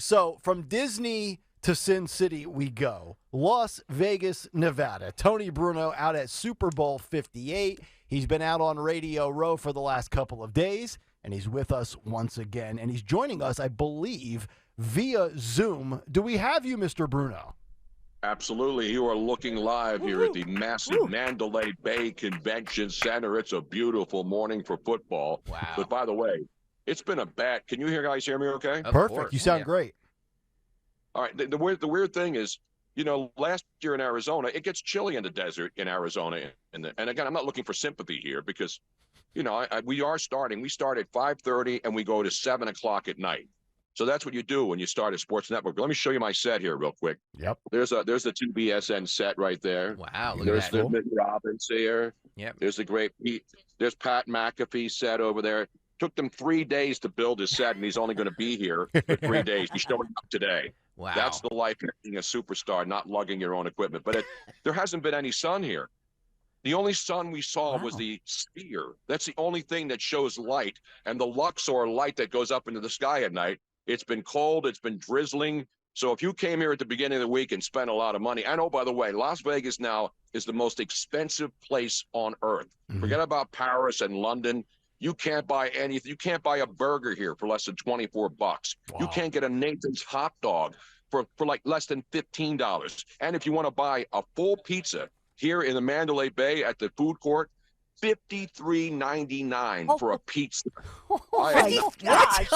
So from Disney to Sin City we go. Las Vegas, Nevada. Tony Bruno out at Super Bowl 58. He's been out on Radio Row for the last couple of days, and he's with us once again. And he's joining us, I believe, via Zoom. Do we have you, Mr. Bruno? Absolutely. You are looking live here at the massive Mandalay Bay Convention Center. It's a beautiful morning for football. Wow. But by the way, it's been a bad. Can you guys hear me okay? Of Perfect. course. You sound great. All right. The weird thing is, last year in Arizona, it gets chilly in the desert in Arizona. And again, I'm not looking for sympathy here because, we start at 5:30 and we go to 7 o'clock at night. So that's what you do when you start a sports network. Let me show you my set here real quick. Yep. There's the 2BSN set right there. Wow. Look There's at the that. Mick Robbins here. Yep. There's the great Pete. There's Pat McAfee set over there. Took them 3 days to build his set, and he's only going to be here for 3 days. He's showing up today. Wow. That's the life of being a superstar, not lugging your own equipment. But there hasn't been any sun here. The only sun we saw was the sphere. That's the only thing that shows light, and the Luxor light that goes up into the sky at night. It's been cold. It's been drizzling. So if you came here at the beginning of the week and spent a lot of money, I know, by the way, Las Vegas now is the most expensive place on earth. Mm-hmm. Forget about Paris and London. You can't buy anything. You can't buy a burger here for less than $24. Wow. You can't get a Nathan's hot dog for like less than $15. And if you want to buy a full pizza here in the Mandalay Bay at the food court, $53.99 for a pizza. Oh my gosh.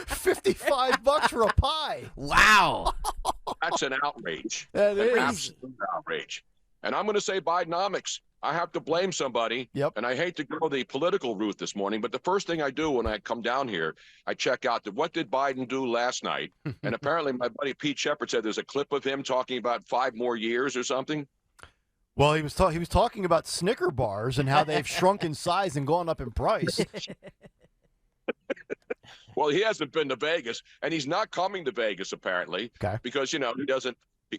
$55 for a pie. Wow. That's an outrage. That An is. absolute outrage. And I'm going to say Bidenomics. I have to blame somebody. Yep. And I hate to go the political route this morning, but the first thing I do when I come down here, I check out what did Biden do last night? And apparently my buddy Pete Shepard said there's a clip of him talking about 5 more years or something. Well, he was talking about Snicker bars and how they've shrunk in size and gone up in price. Well, he hasn't been to Vegas, and he's not coming to Vegas apparently, Okay. because he doesn't.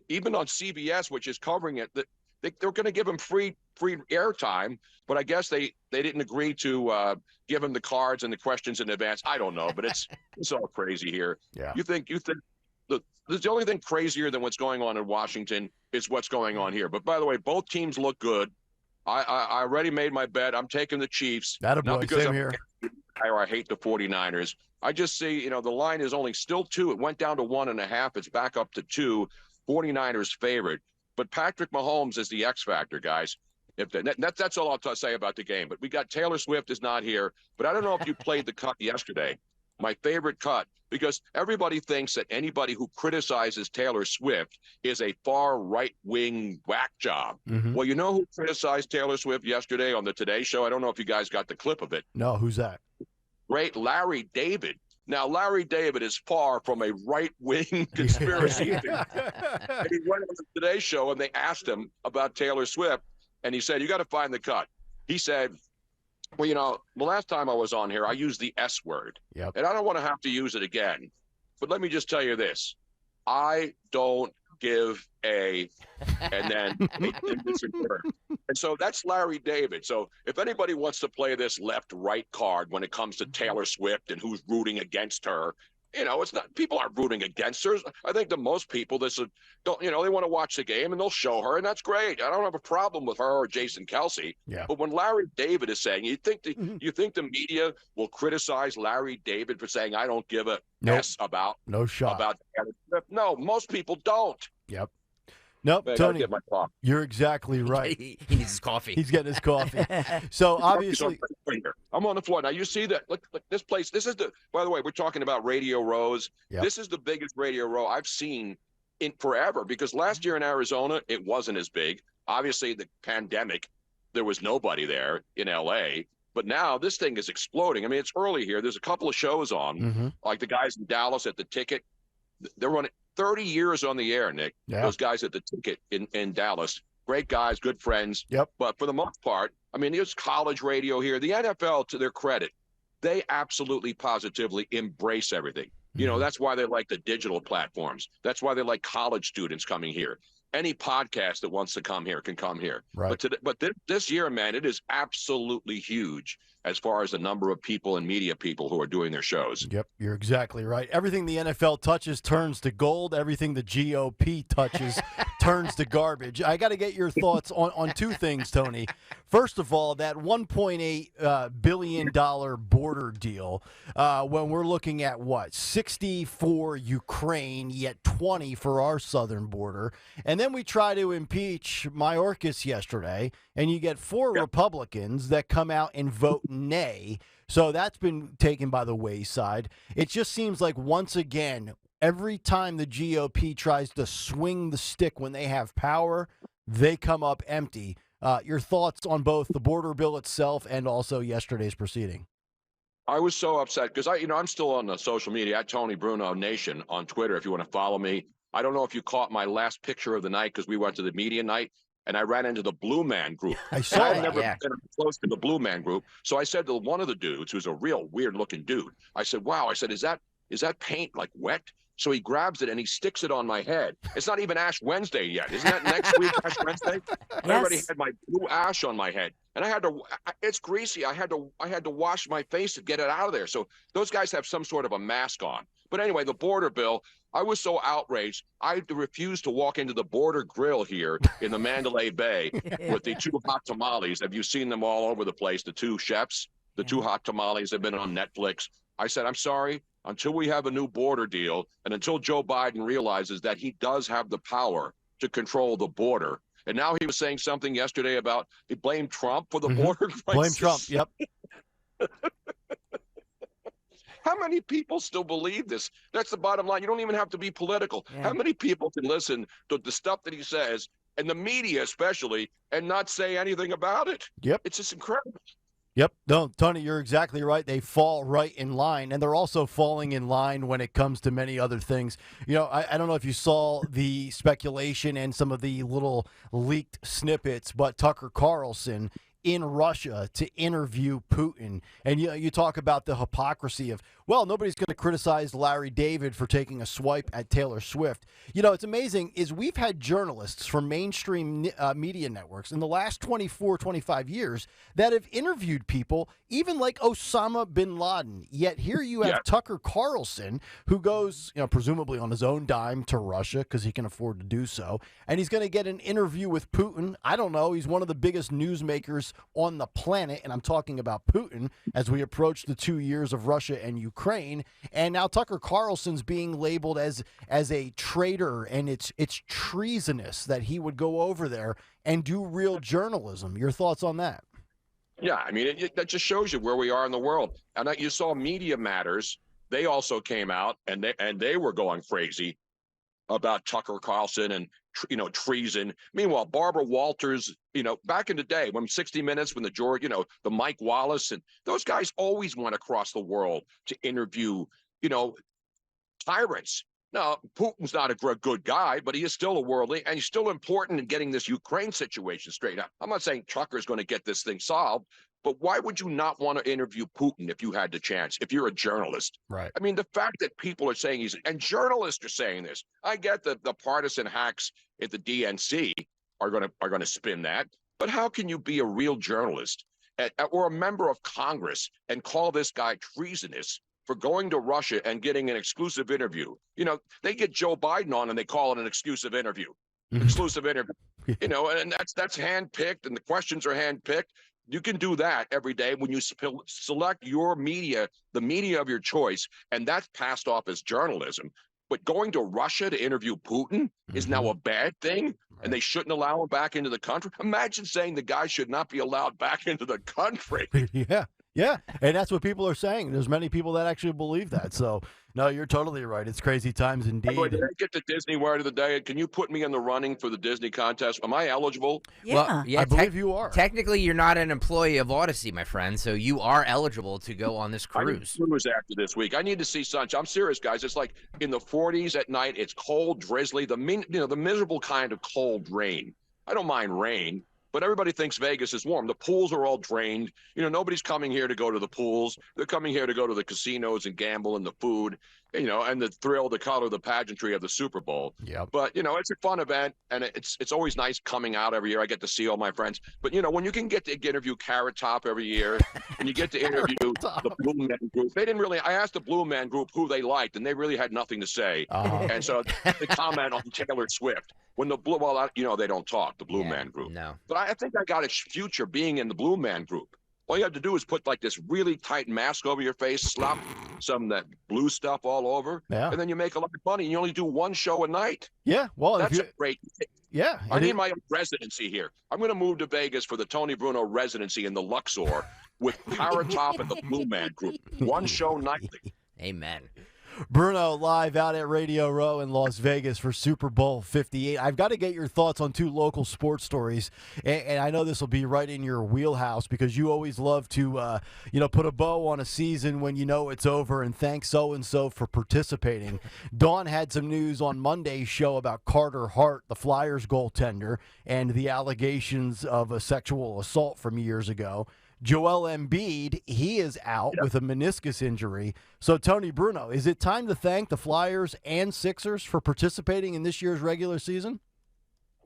Even on CBS, which is covering it, they're going to give him free airtime, but I guess they didn't agree to give him the cards and the questions in advance. I don't know, but it's all crazy here. Yeah. You think the only thing crazier than what's going on in Washington is what's going on here. But by the way, both teams look good. I already made my bet. I'm taking the Chiefs. Attaboy, Not because same here. I hate the 49ers. I just see, the line is only still 2. It went down to 1.5. It's back up to 2. 49ers favorite. But Patrick Mahomes is the X factor, guys. That's all I'll say about the game. But we got Taylor Swift is not here. But I don't know if you played the cut yesterday. My favorite cut, because everybody thinks that anybody who criticizes Taylor Swift is a far right-wing whack job. Mm-hmm. Well, you know who criticized Taylor Swift yesterday on the Today Show? I don't know if you guys got the clip of it. No, who's that? Great Larry David. Now, Larry David is far from a right-wing conspiracy theorist. And he went on the Today Show, and they asked him about Taylor Swift, and he said, you got to find the cut. He said, well, the last time I was on here, I used the S word. Yep. And I don't want to have to use it again. But let me just tell you this. I don't give a, and then and so that's Larry David. So if anybody wants to play this left-right card when it comes to Taylor Swift and who's rooting against her, it's not, people aren't rooting against her. I think that most people don't, they want to watch the game and they'll show her, and that's great. I don't have a problem with her or Jason Kelsey. Yeah. But when Larry David is saying, you think the media will criticize Larry David for saying, I don't give a mess about no shot about Taylor Swift? No, most people don't. Yep. Nope, I gotta Tony, get my coffee. you're exactly right. He needs his coffee. He's getting his coffee. So obviously, I'm on the floor now. You see that? Look, this place. This is by the way, we're talking about Radio Rows. Yep. This is the biggest Radio Row I've seen in forever, because last year in Arizona, it wasn't as big. Obviously, the pandemic, there was nobody there in LA. But now this thing is exploding. I mean, it's early here. There's a couple of shows on, like the guys in Dallas at the Ticket. They're running 30 years on the air, Nick. Yeah. Those guys at the Ticket in Dallas. Great guys, good friends. Yep. But for the most part, I mean, there's college radio here. The NFL, to their credit, they absolutely positively embrace everything. That's why they like the digital platforms. That's why they like college students coming here. any podcast that wants to come here can come here. Right. But this year, man, it is absolutely huge as far as the number of people and media people who are doing their shows. Yep, you're exactly right. Everything the NFL touches turns to gold. Everything the GOP touches turns to garbage. I got to get your thoughts on two things, Tony. First of all, that $1.8 billion border deal, when we're looking at what, 60 for Ukraine, yet 20 for our southern border. And then we try to impeach Mayorkas yesterday, and you get four Republicans that come out and vote nay. So that's been taken by the wayside. It just seems like, once again, every time the GOP tries to swing the stick when they have power, they come up empty. Your thoughts on both the border bill itself and also yesterday's proceeding? I was so upset because I'm still on the social media at Tony Bruno Nation on Twitter. If you want to follow me, I don't know if you caught my last picture of the night because we went to the media night. And I ran into the Blue Man Group. I saw I've that, never been close to the Blue Man Group. So I said to one of the dudes, who's a real weird-looking dude, I said, wow, I said, is that paint like wet? So he grabs it and he sticks it on my head. It's not even Ash Wednesday yet. Isn't that next week, Ash Wednesday? Yes. I already had my blue ash on my head. And it's greasy. I had to wash my face to get it out of there. So those guys have some sort of a mask on. But anyway, the border bill, I was so outraged, I refused to walk into the border grill here in the Mandalay Bay with the two hot tamales. Have you seen them all over the place, the two chefs? The two hot tamales have been on Netflix. I said, I'm sorry, until we have a new border deal and until Joe Biden realizes that he does have the power to control the border. And now he was saying something yesterday about he blamed Trump for the border crisis. Blame Trump, yep. How many people still believe this? That's the bottom line. You don't even have to be political. Yeah. How many people can listen to the stuff that he says, and the media especially, and not say anything about it? Yep. It's just incredible. Yep. No, Tony, you're exactly right. They fall right in line, and they're also falling in line when it comes to many other things. You know, I don't know if you saw the speculation and some of the little leaked snippets, but Tucker Carlson in Russia to interview Putin. And you talk about the hypocrisy of, well, nobody's going to criticize Larry David for taking a swipe at Taylor Swift. You know, it's amazing is we've had journalists from mainstream media networks in the last 24, 25 years that have interviewed people, even like Osama bin Laden. Yet here you have Tucker Carlson, who goes, presumably on his own dime to Russia because he can afford to do so. And he's going to get an interview with Putin. I don't know. He's one of the biggest newsmakers on the planet. And I'm talking about Putin as we approach the 2 years of Russia and Ukraine. And now Tucker Carlson's being labeled as a traitor, and it's treasonous that he would go over there and do real journalism. Your thoughts on that? Yeah, I mean, that just shows you where we are in the world. And you saw Media Matters. They also came out, and they were going crazy about Tucker Carlson and treason. Meanwhile, Barbara Walters, back in the day when 60 Minutes, when the Mike Wallace, and those guys always went across the world to interview, tyrants. Now, Putin's not a good guy, but he is still a worldly, and he's still important in getting this Ukraine situation straight out. I'm not saying Tucker's going to get this thing solved, but why would you not want to interview Putin if you had the chance, if you're a journalist? Right. I mean, the fact that people are saying and journalists are saying this, I get that the partisan hacks at the DNC are going to spin that, but how can you be a real journalist or a member of Congress and call this guy treasonous for going to Russia and getting an exclusive interview? They get Joe Biden on and they call it an exclusive interview. Exclusive interview. And that's handpicked, and the questions are handpicked. You can do that every day when you select your media, the media of your choice, and that's passed off as journalism. But going to Russia to interview Putin is now a bad thing, and they shouldn't allow him back into the country. Imagine saying the guy should not be allowed back into the country. Yeah, and that's what people are saying. There's many people that actually believe that. So, no, you're totally right. It's crazy times indeed. Did I get the Disney word of the day? Can you put me in the running for the Disney contest? Am I eligible? Yeah. Well, I believe you are. Technically, you're not an employee of Odyssey, my friend, so you are eligible to go on this I need cruise. cruise after this week. I need to see sunshine. I'm serious, guys. It's like in the 40s at night. It's cold, drizzly, the miserable kind of cold rain. I don't mind rain, but everybody thinks Vegas is warm. The pools are all drained. Nobody's coming here to go to the pools. They're coming here to go to the casinos and gamble and the food. and the thrill, the color, the pageantry of the Super Bowl. Yep. But it's a fun event, and it's always nice coming out every year. I get to see all my friends. But when you can get to interview Carrot Top every year, and you get to interview the Blue Man Group, they didn't really. I asked the Blue Man Group who they liked, and they really had nothing to say. And so they comment on Taylor Swift. When the Blue, they don't talk, the Blue Man Group. No. But I think I got a future being in the Blue Man Group. All you have to do is put like this really tight mask over your face, slap some of that blue stuff all over, and then you make a lot of money. And you only do one show a night. Yeah, well, that's a great. Yeah, I need my own residency here. I'm going to move to Vegas for the Tony Bruno residency in the Luxor with Carrot Top and the Blue Man Group. One show nightly. Amen. Bruno live out at Radio Row in Las Vegas for Super Bowl 58. I've got to get your thoughts on two local sports stories, and I know this will be right in your wheelhouse because you always love to, put a bow on a season when you know it's over and thank so-and-so for participating. Dawn had some news on Monday's show about Carter Hart, the Flyers goaltender, and the allegations of a sexual assault from years ago. Joel Embiid, he is out with a meniscus injury. So, Tony Bruno, is it time to thank the Flyers and Sixers for participating in this year's regular season?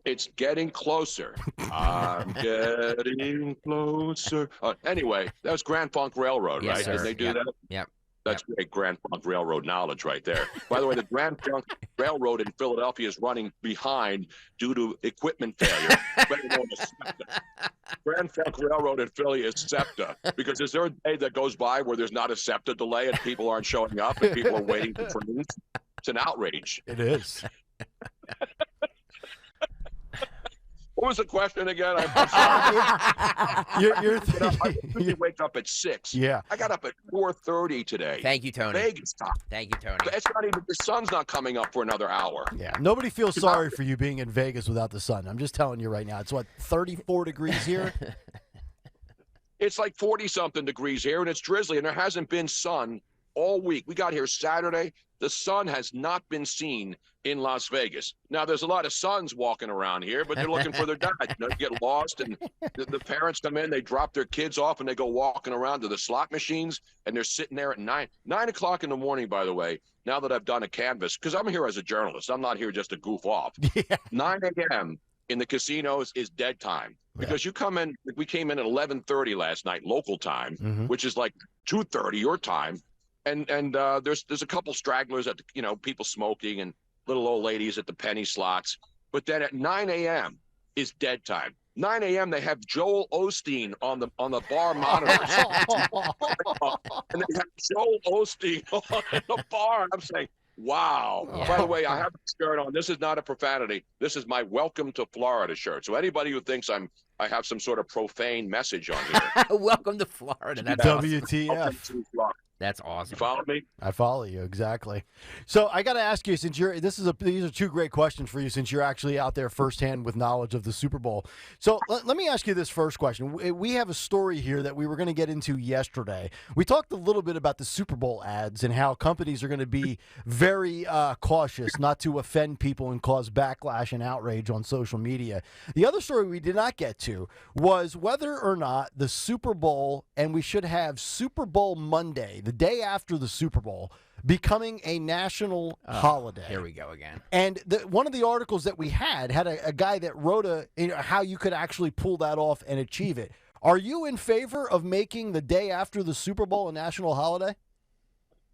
It's getting closer. I'm getting closer. Anyway, that was Grand Funk Railroad, yes, right? Sir. Did they do that? Yep. That's great Grand Funk Railroad knowledge right there. By the way, the Grand Funk Railroad in Philadelphia is running behind due to equipment failure. Better known as SEPTA. Grand Funk Railroad in Philly is SEPTA, because is there a day that goes by where there's not a SEPTA delay and people aren't showing up and people are waiting for trains? It's an outrage. It is. What was the question again? I'm sorry. You wake up at 6. Yeah. I got up at 4:30 today. Thank you, Tony. Vegas time. Thank you, Tony. It's not even, the sun's not coming up for another hour. Yeah. Nobody feels sorry for you being in Vegas without the sun. I'm just telling you right now. It's 34 degrees here? It's like 40-something degrees here, and it's drizzly, and there hasn't been sun all week. We got here Saturday. The sun has not been seen in Las Vegas. Now, there's a lot of sons walking around here, but they're looking for their dad. They get lost, and the parents come in, they drop their kids off, and they go walking around to the slot machines, and they're sitting there at 9 o'clock in the morning, by the way, now that I've done a canvas, because I'm here as a journalist. I'm not here just to goof off. Yeah. 9 a.m. in the casinos is dead time. Because you come in, we came in at 11:30 last night, local time, which is like 2:30 your time. And there's a couple stragglers at people smoking and little old ladies at the penny slots. But then at 9 a.m. is dead time. 9 a.m. they have Joel Osteen on the bar monitors. And they have Joel Osteen on the bar. And I'm saying, wow. Yeah. By the way, I have a shirt on. This is not a profanity. This is my Welcome to Florida shirt. So anybody who thinks I have some sort of profane message on here. Welcome to Florida. That's awesome. WTF. That's awesome. You follow me? I follow you, exactly. So I got to ask you, since these are two great questions for you, since you're actually out there firsthand with knowledge of the Super Bowl. So let me ask you this first question. We have a story here that we were going to get into yesterday. We talked a little bit about the Super Bowl ads and how companies are going to be very cautious not to offend people and cause backlash and outrage on social media. The other story we did not get to was whether or not the Super Bowl, and we should have Super Bowl Monday, the day after the Super Bowl, becoming a national holiday. Here we go again. And one of the articles that we had a guy that wrote how you could actually pull that off and achieve it. Are you in favor of making the day after the Super Bowl a national holiday?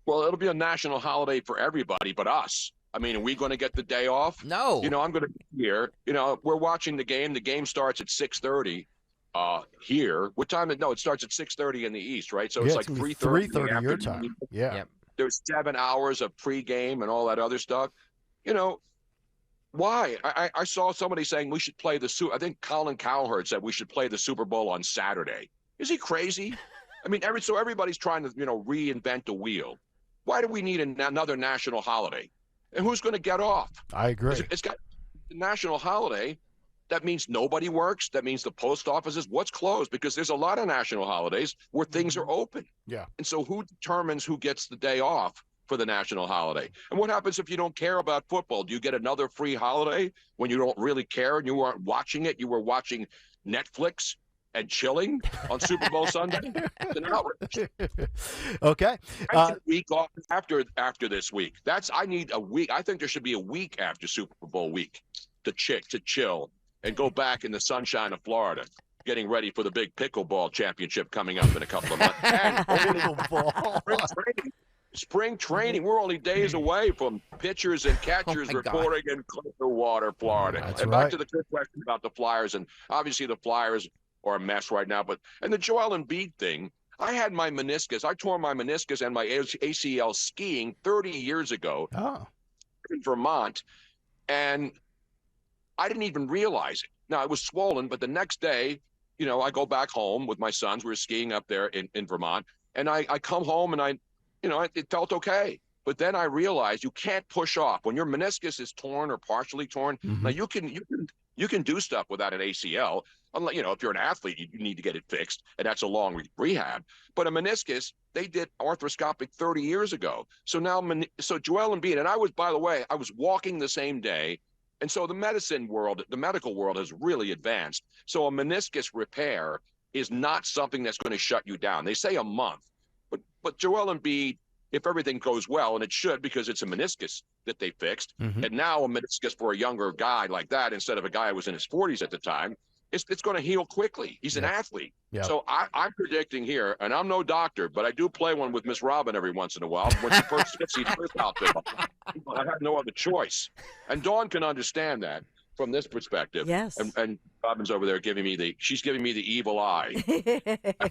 Well, it'll be a national holiday for everybody but us. I mean, are we going to get the day off? No. I'm going to be here. We're watching the game. The game starts at 6:30. Here, what time? No, it starts at 6:30 in the East, right? So it's like 3:30 your time. Yeah. Yep. There's 7 hours of pregame and all that other stuff. Why? I saw somebody saying we should play I think Colin Cowherd said we should play the Super Bowl on Saturday. Is he crazy? I mean, so everybody's trying to reinvent the wheel. Why do we need another national holiday? And who's going to get off? I agree. It's got a national holiday. That means nobody works. That means the post offices, what's closed? Because there's a lot of national holidays where things are open. Yeah. And so who determines who gets the day off for the national holiday? And what happens if you don't care about football? Do you get another free holiday when you don't really care and you weren't watching it? You were watching Netflix. and chilling on Super Bowl Sunday? It's an outrage. Okay. I need a week off after this week. I need a week. I think there should be a week after Super Bowl week to chill and go back in the sunshine of Florida, getting ready for the big pickleball championship coming up in a couple of months. And spring training. We're only days away from pitchers and catchers reporting in Clearwater, Florida. That's and right. back to the good question about the Flyers, and obviously the Flyers are a mess right now. And the Joel Embiid thing, I had my meniscus. I tore my meniscus and my ACL skiing 30 years ago in Vermont, and I didn't even realize it. Now, it was swollen, but the next day, I go back home with my sons. We were skiing up there in Vermont, and I come home and it felt okay. But then I realized you can't push off when your meniscus is torn or partially torn. Mm-hmm. Now you can do stuff without an ACL. Unless, if you're an athlete, you need to get it fixed, and that's a long rehab. But a meniscus, they did arthroscopic 30 years ago. So now, Joel Embiid, and I was walking the same day. And so the medical world has really advanced. So a meniscus repair is not something that's going to shut you down. They say a month. But Joel Embiid, if everything goes well, and it should because it's a meniscus that they fixed, and now a meniscus for a younger guy like that instead of a guy who was in his 40s at the time, it's going to heal quickly. He's an athlete. Yep. So I'm predicting here, and I'm no doctor, but I do play one with Miss Robin every once in a while. When she first gets these first out there, I have no other choice. And Dawn can understand that from this perspective. Yes. And Robin's over there giving me the evil eye.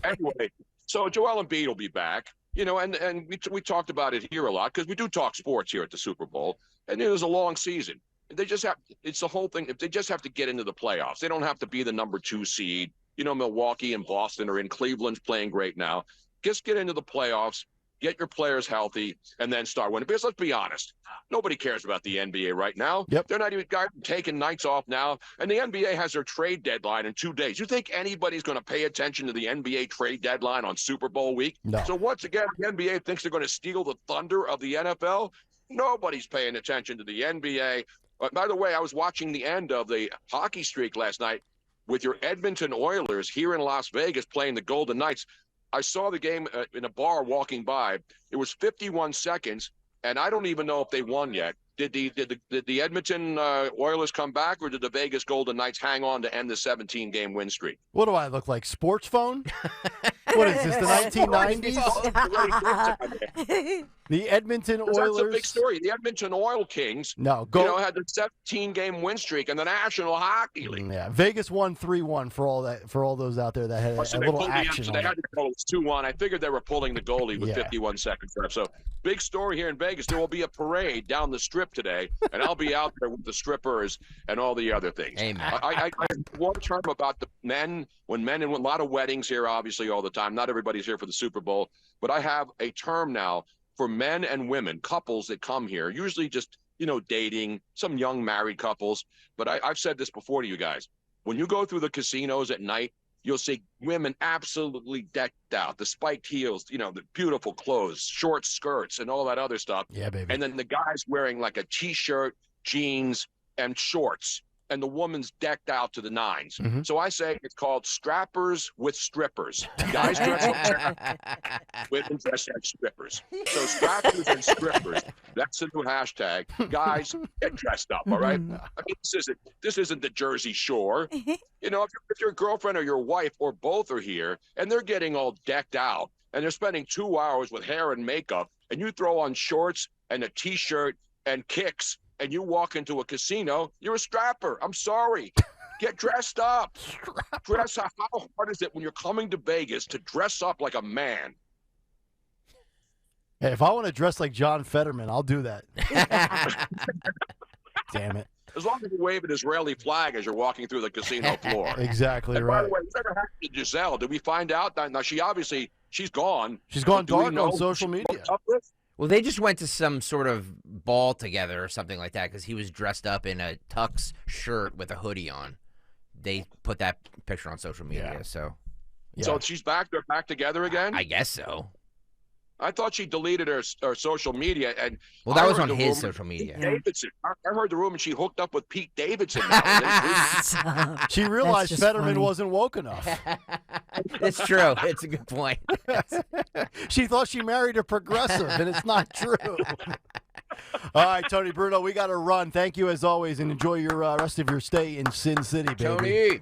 Anyway, so Joel Embiid will be back. And we talked about it here a lot because we do talk sports here at the Super Bowl, and it was a long season. It's the whole thing. If they just have to get into the playoffs, they don't have to be the number 2 seed. Milwaukee and Boston are in. Cleveland's playing great now. Just get into the playoffs, get your players healthy, and then start winning. Because let's be honest, nobody cares about the NBA right now. Yep. They're not even taking nights off now. And the NBA has their trade deadline in 2 days. You think anybody's going to pay attention to the NBA trade deadline on Super Bowl week? No. So once again, the NBA thinks they're going to steal the thunder of the NFL. Nobody's paying attention to the NBA. By the way, I was watching the end of the hockey streak last night with your Edmonton Oilers here in Las Vegas playing the Golden Knights. I saw the game in a bar walking by. It was 51 seconds, and I don't even know if they won yet. Did the Edmonton Oilers come back, or did the Vegas Golden Knights hang on to end the 17-game win streak? What do I look like? Sports phone? What is this, the 1990s? The Edmonton Oilers. That's a big story. The Edmonton Oil Kings had the 17-game win streak in the National Hockey League. Yeah, Vegas won 3-1 for all those out there that had a little action on They it. had to go 2-1. I figured they were pulling the goalie with 51 seconds left. So big story here in Vegas. There will be a parade down the strip today, and I'll be out there with the strippers and all the other things. Amen. I one term about the men, when men and a lot of weddings here, obviously all the time. Not everybody's here for the Super Bowl, but I have a term now for men and women, couples that come here, usually just, dating, some young married couples. But I've said this before to you guys. When you go through the casinos at night, you'll see women absolutely decked out, the spiked heels, the beautiful clothes, short skirts, and all that other stuff. Yeah, baby. And then the guy's wearing like a T-shirt, jeans, and shorts. And the woman's decked out to the nines. Mm-hmm. So I say it's called strappers with strippers. Guys dress like women dress like strippers. So strappers and strippers. That's the new hashtag. Guys, get dressed up, all right? I mean, this isn't the Jersey Shore. If your girlfriend or your wife or both are here and they're getting all decked out and they're spending 2 hours with hair and makeup, and you throw on shorts and a T-shirt and kicks, and you walk into a casino, you're a strapper. I'm sorry. Get dressed up. Dress up. How hard is it when you're coming to Vegas to dress up like a man? Hey, if I want to dress like John Fetterman, I'll do that. Damn it. As long as you wave an Israeli flag as you're walking through the casino floor. Exactly and right. By the way, whatever happened to Giselle? Did we find out? Now, she's gone. She's gone dark on social media. Well, they just went to some sort of ball together or something like that because he was dressed up in a tux shirt with a hoodie on. They put that picture on social media, so. Yeah. So she's back. They're back together again? I guess so. I thought she deleted her social media. And Well, that I was heard on the his rumor- social media. Pete Davidson. I heard the rumor she hooked up with Pete Davidson now. Stop. She realized just Fetterman funny. wasn't woke enough. It's true. It's a good point. She thought she married a progressive, and it's not true. All right, Tony Bruno, we got to run. Thank you as always, and enjoy your rest of your stay in Sin City, baby. Tony.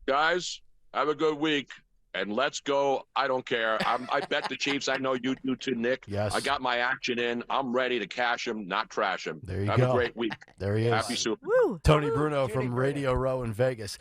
Guys, have a good week. And let's go. I don't care. I bet the Chiefs. I know you do too, Nick. Yes. I got my action in. I'm ready to cash them, not trash them. There you Have go. a great week. There he is. Happy Super. Woo. Tony Bruno from Radio Row in Vegas.